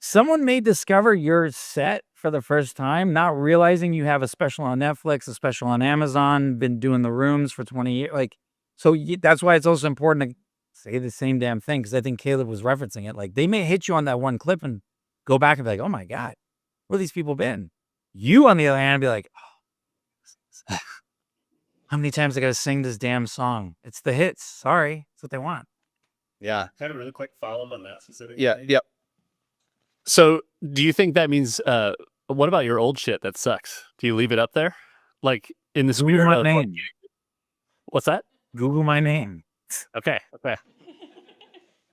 Someone may discover your set for the first time, not realizing you have a special on Netflix, a special on Amazon, been doing the rooms for 20 years. That's why it's also important to say the same damn thing. Cause I think Caleb was referencing it. Like they may hit you on that one clip and go back and be like, oh my God, where have these people been? You on the other hand, be like, oh, how many times I got to sing this damn song? It's the hits. Sorry. That's what they want. Yeah. Kind of a really quick follow-up on that specific. Yeah. Yep. So do you think that means, what about your old shit that sucks? Do you leave it up there? Like in the Google spirit my of name. What's that? Google my name. Okay.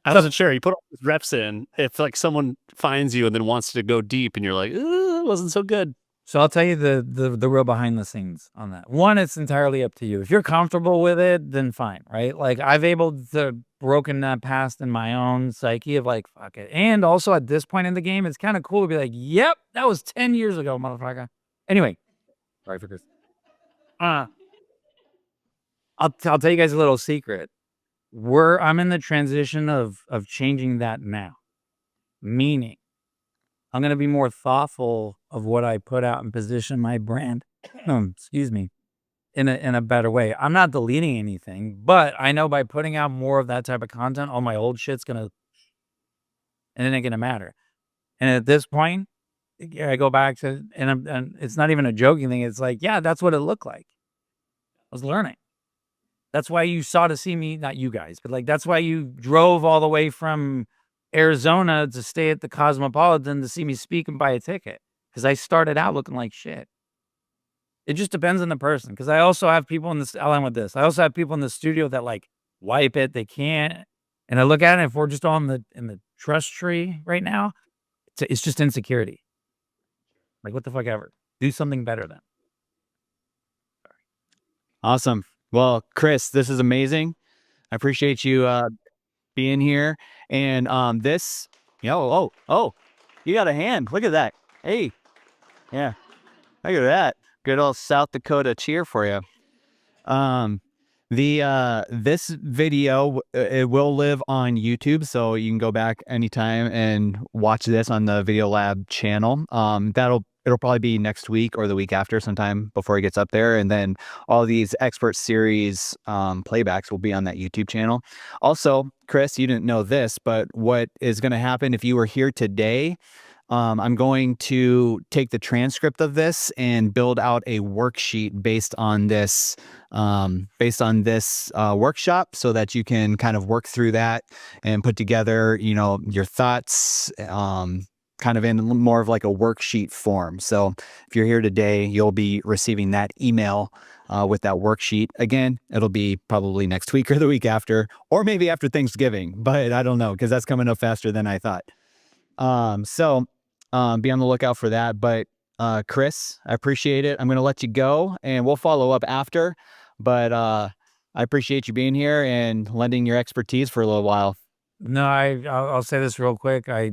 I wasn't sure. You put all these reps in. If like someone finds you and then wants to go deep and you're like, it wasn't so good. So I'll tell you the real behind the scenes on that. One, it's entirely up to you. If you're comfortable with it, then fine, right? Like I've able to broken that past in my own psyche of like, fuck it. And also at this point in the game, it's kind of cool to be like, yep, that was 10 years ago, motherfucker. Anyway, sorry for this. I'll tell you guys a little secret. I'm in the transition of changing that now. Meaning, I'm going to be more thoughtful of what I put out and position my brand, excuse me, in a better way. I'm not deleting anything, but I know by putting out more of that type of content, all my old shit's and it ain't going to matter. And at this point, I go back to, and it's not even a joking thing. It's like, yeah, that's what it looked like. I was learning. That's why you saw to see me, not you guys, but like, that's why you drove all the way from Arizona to stay at the Cosmopolitan to see me speak and buy a ticket. Cause I started out looking like shit. It just depends on the person. Cause I also have people I'll end with this. I also have people in the studio that like wipe it. They can't. And I look at it, if we're just all in the trust tree right now, it's just insecurity. Like what the fuck ever. Do something better then. Awesome. Well, Chris, this is amazing. I appreciate you being here. And you got a hand. Look at that. Hey. Yeah. Look at that. Good old South Dakota cheer for you. This video, it will live on YouTube, so you can go back anytime and watch this on the Video Lab channel. It'll probably be next week or the week after, sometime before it gets up there. And then all these expert series playbacks will be on that YouTube channel. Also, Chris, you didn't know this, but what is going to happen if you were here today, I'm going to take the transcript of this and build out a worksheet based on this workshop, so that you can kind of work through that and put together, your thoughts, kind of in more of like a worksheet form. So if you're here today, you'll be receiving that email with that worksheet. Again, it'll be probably next week or the week after, or maybe after Thanksgiving, but I don't know, because that's coming up faster than I thought. So be on the lookout for that. But Chris, I appreciate it. I'm going to let you go and we'll follow up after. But I appreciate you being here and lending your expertise for a little while. No, I'll say this real quick. I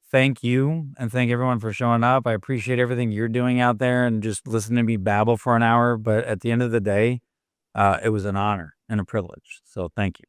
thank you and thank everyone for showing up. I appreciate everything you're doing out there and just listening to me babble for an hour. But at the end of the day, it was an honor and a privilege. So thank you.